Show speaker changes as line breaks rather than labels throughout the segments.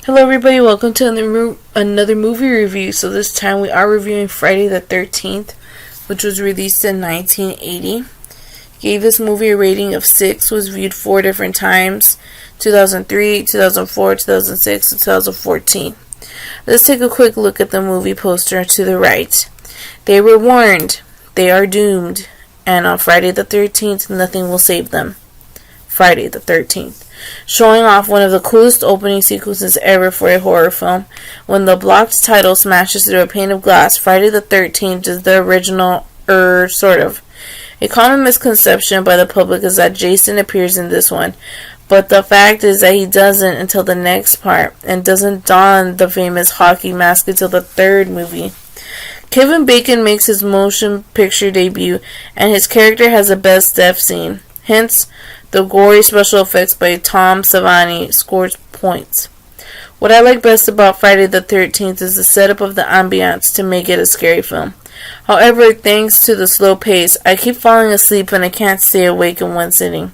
Hello everybody, welcome to another movie review. So this time we are reviewing Friday the 13th, which was released in 1980. Gave this movie a rating of 6, was viewed 4 different times, 2003, 2004, 2006, and 2014. Let's take a quick look at the movie poster to the right. They were warned, they are doomed, and on Friday the 13th, nothing will save them. Friday the 13th. Showing off one of the coolest opening sequences ever for a horror film. When the blocked title smashes through a pane of glass, Friday the 13th is the original, sort of. A common misconception by the public is that Jason appears in this one, but the fact is that he doesn't until the next part, and doesn't don the famous hockey mask until the third movie. Kevin Bacon makes his motion picture debut, and his character has the best death scene. Hence, the gory special effects by Tom Savini scores points. What I like best about Friday the 13th is the setup of the ambiance to make it a scary film. However, thanks to the slow pace, I keep falling asleep and I can't stay awake in one sitting.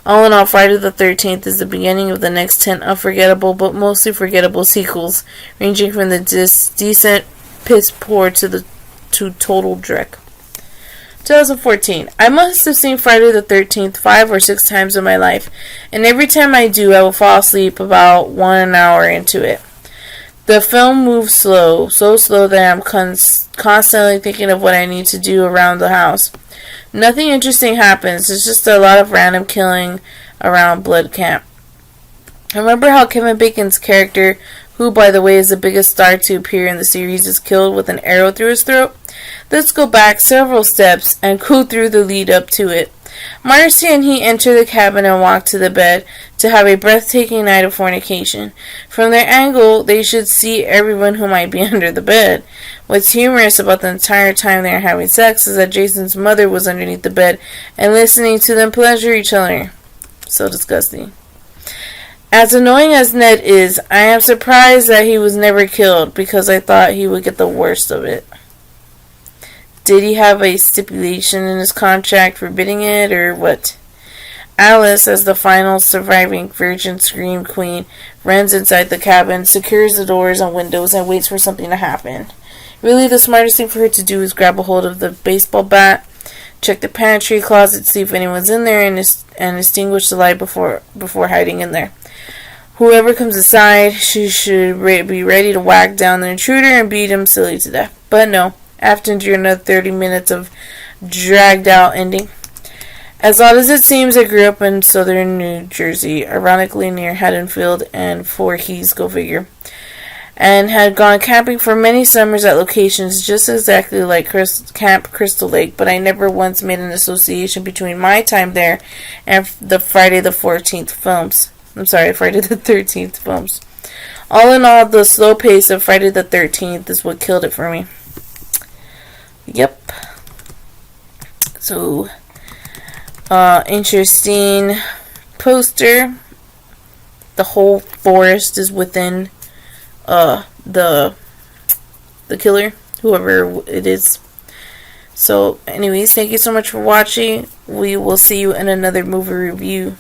All in all, Friday the 13th is the beginning of the next 10 unforgettable but mostly forgettable sequels, ranging from the decent piss poor to total dreck. 2014. I must have seen Friday the 13th 5 or 6 times in my life, and every time I do, I will fall asleep about 1 hour into it. The film moves slow, so slow that I'm constantly thinking of what I need to do around the house. Nothing interesting happens, it's just a lot of random killing around Blood Camp. Remember how Kevin Bacon's character, who by the way is the biggest star to appear in the series, is killed with an arrow through his throat? Let's go back several steps and go through the lead up to it. Marcy and he enter the cabin and walk to the bed to have a breathtaking night of fornication. From their angle, they should see everyone who might be under the bed. What's humorous about the entire time they are having sex is that Jason's mother was underneath the bed and listening to them pleasure each other. So disgusting. As annoying as Ned is, I am surprised that he was never killed because I thought he would get the worst of it. Did he have a stipulation in his contract forbidding it, or what? Alice, as the final surviving virgin scream queen, runs inside the cabin, secures the doors and windows, and waits for something to happen. Really, the smartest thing for her to do is grab a hold of the baseball bat, check the pantry closet, see if anyone's in there, and extinguish the light before hiding in there. Whoever comes inside, she should be ready to whack down the intruder and beat him silly to death. But no. After another 30 minutes of dragged out ending. As odd as it seems, I grew up in southern New Jersey, ironically near Haddonfield and Voorhees, go figure, and had gone camping for many summers at locations just exactly like Camp Crystal Lake, but I never once made an association between my time there and the Friday the 13th films. All in all, the slow pace of Friday the 13th is what killed it for me. Yep. So, interesting poster. The whole forest is within the killer, whoever it is. So, anyways, thank you so much for watching. We will see you in another movie review.